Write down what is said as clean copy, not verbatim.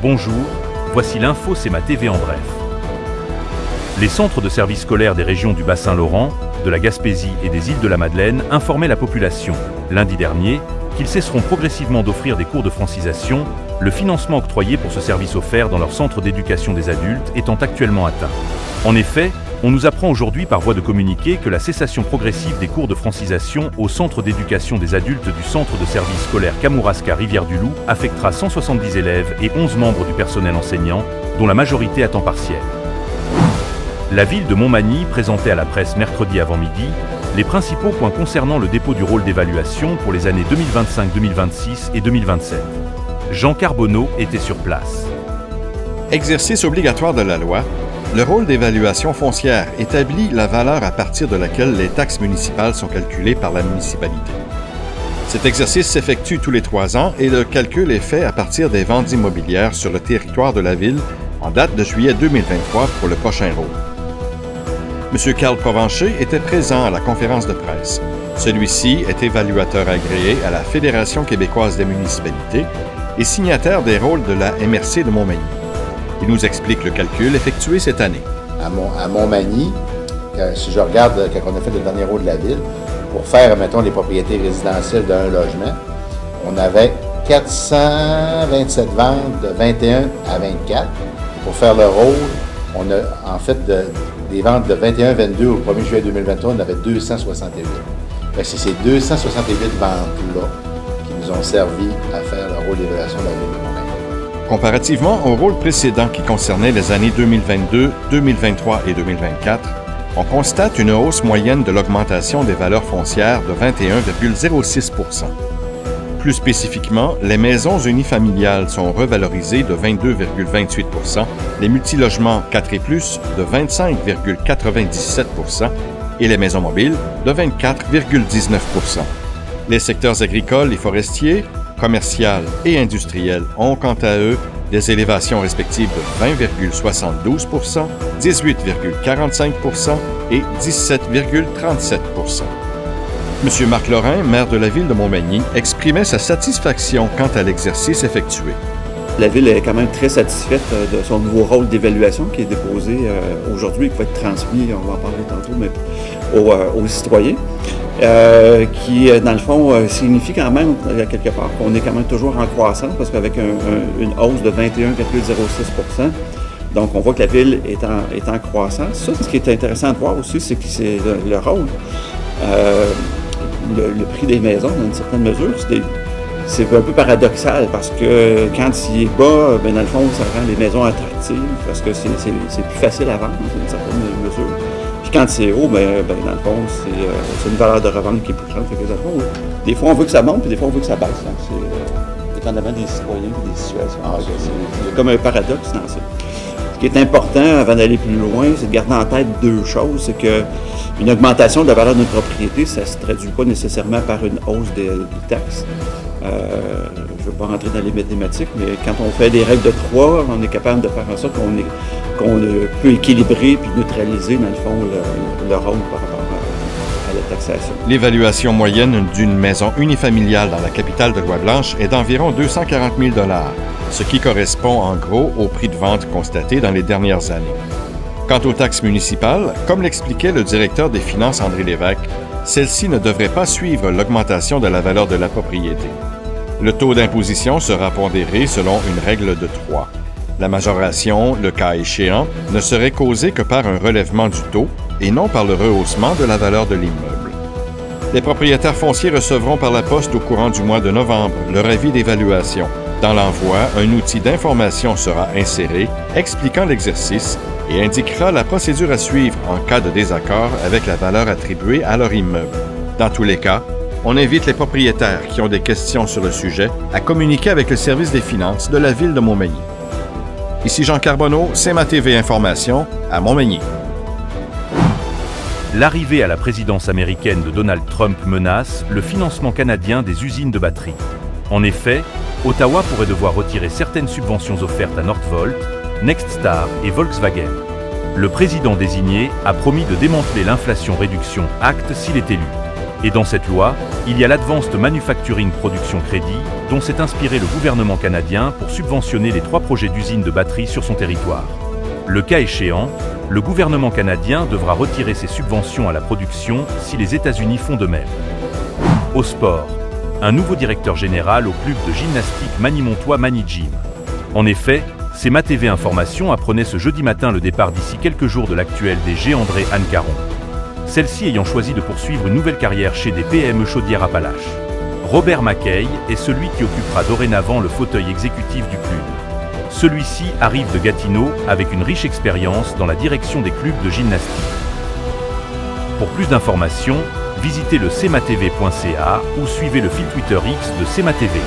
Bonjour, voici l'info CMA TV en bref. Les centres de services scolaires des régions du Bas-Saint-Laurent, de la Gaspésie et des îles de la Madeleine informaient la population, lundi dernier, qu'ils cesseront progressivement d'offrir des cours de francisation, le financement octroyé pour ce service offert dans leur centre d'éducation des adultes étant actuellement atteint. En effet, on nous apprend aujourd'hui par voie de communiqué que la cessation progressive des cours de francisation au centre d'éducation des adultes du centre de service scolaire Kamouraska-Rivière-du-Loup affectera 170 élèves et 11 membres du personnel enseignant, dont la majorité à temps partiel. La ville de Montmagny présentait à la presse mercredi avant midi les principaux points concernant le dépôt du rôle d'évaluation pour les années 2025-2026 et 2027. Jean Carbonneau était sur place. Exercice obligatoire de la loi, le rôle d'évaluation foncière établit la valeur à partir de laquelle les taxes municipales sont calculées par la municipalité. Cet exercice s'effectue tous les 3 ans et le calcul est fait à partir des ventes immobilières sur le territoire de la ville en date de juillet 2023 pour le prochain rôle. M. Carl Provencher était présent à la conférence de presse. Celui-ci est évaluateur agréé à la Fédération québécoise des municipalités et signataire des rôles de la MRC de Montmagny. Il nous explique le calcul effectué cette année. À Montmagny, si je regarde quand on a fait le dernier rôle de la ville, pour faire, mettons, les propriétés résidentielles d'un logement, on avait 427 ventes de 21 à 24. Pour faire le rôle, on a en fait des ventes de 21-22 au 1er juillet 2023, on avait 268. C'est ces 268 ventes-là qui nous ont servi à faire le rôle d'évaluation de la ville de Montmagny. Comparativement au rôle précédent qui concernait les années 2022, 2023 et 2024, on constate une hausse moyenne de l'augmentation des valeurs foncières de 21,06 %. Plus spécifiquement, les maisons unifamiliales sont revalorisées de 22,28 %, les multilogements 4 et plus de 25,97 % et les maisons mobiles de 24,19 %. Les secteurs agricoles et forestiers, commercial et industriels ont quant à eux des élévations respectives de 20,72 %, 18,45 % et 17,37 %. M. Marc Lorrain, maire de la ville de Montmagny, exprimait sa satisfaction quant à l'exercice effectué. La ville est quand même très satisfaite de son nouveau rôle d'évaluation qui est déposé aujourd'hui et qui va être transmis, on va en parler tantôt, mais aux citoyens. Qui, dans le fond, signifie quand même, quelque part, qu'on est quand même toujours en croissance, parce qu'avec une hausse de 21,06 %, donc on voit que la ville est en croissance. Ça, ce qui est intéressant de voir aussi, c'est que c'est le rôle, le prix des maisons, dans une certaine mesure, c'est un peu paradoxal, parce que quand il est bas, dans le fond, ça rend les maisons attractives, parce que c'est plus facile à vendre, dans une certaine mesure. Quand c'est haut, dans le fond, c'est une valeur de revente qui est plus grande. Fait que, dans le fond, des fois, on veut que ça monte, puis des fois, on veut que ça baisse. C'est dépendamment des citoyens et des situations. C'est comme un paradoxe dans ça. Ce qui est important, avant d'aller plus loin, c'est de garder en tête 2 choses. C'est qu'une augmentation de la valeur d'une propriété, ça ne se traduit pas nécessairement par une hausse des taxes. Je ne veux pas rentrer dans les mathématiques, mais quand on fait des règles de 3, on est capable de faire en sorte qu'on peut équilibrer puis neutraliser, dans le fond, le rôle par rapport à la taxation. L'évaluation moyenne d'une maison unifamiliale dans la capitale de Louis-Blanche est d'environ 240 000 $, ce qui correspond en gros au prix de vente constaté dans les dernières années. Quant aux taxes municipales, comme l'expliquait le directeur des Finances André Lévesque, celles-ci ne devraient pas suivre l'augmentation de la valeur de la propriété. Le taux d'imposition sera pondéré selon une règle de 3. La majoration, le cas échéant, ne serait causée que par un relèvement du taux et non par le rehaussement de la valeur de l'immeuble. Les propriétaires fonciers recevront par la poste au courant du mois de novembre leur avis d'évaluation. Dans l'envoi, un outil d'information sera inséré expliquant l'exercice et indiquera la procédure à suivre en cas de désaccord avec la valeur attribuée à leur immeuble. Dans tous les cas, on invite les propriétaires qui ont des questions sur le sujet à communiquer avec le service des finances de la ville de Montmagny. Ici Jean Carbonneau, CMA TV Information, à Montmagny. L'arrivée à la présidence américaine de Donald Trump menace le financement canadien des usines de batteries. En effet, Ottawa pourrait devoir retirer certaines subventions offertes à Northvolt, Nexstar et Volkswagen. Le président désigné a promis de démanteler l'Inflation Réduction Act s'il est élu. Et dans cette loi, il y a l'Advanced Manufacturing Production Credit, dont s'est inspiré le gouvernement canadien pour subventionner les 3 projets d'usines de batteries sur son territoire. Le cas échéant, le gouvernement canadien devra retirer ses subventions à la production si les États-Unis font de même. Au sport, un nouveau directeur général au club de gymnastique Manimontois Manigym. En effet, CMA-TV Information apprenait ce jeudi matin le départ d'ici quelques jours de l'actuelle DG André-Anne Caron. Celle-ci ayant choisi de poursuivre une nouvelle carrière chez des PME Chaudière-Appalaches. Robert Mackay est celui qui occupera dorénavant le fauteuil exécutif du club. Celui-ci arrive de Gatineau avec une riche expérience dans la direction des clubs de gymnastique. Pour plus d'informations, visitez le cmatv.ca ou suivez le fil Twitter X de CMA-TV.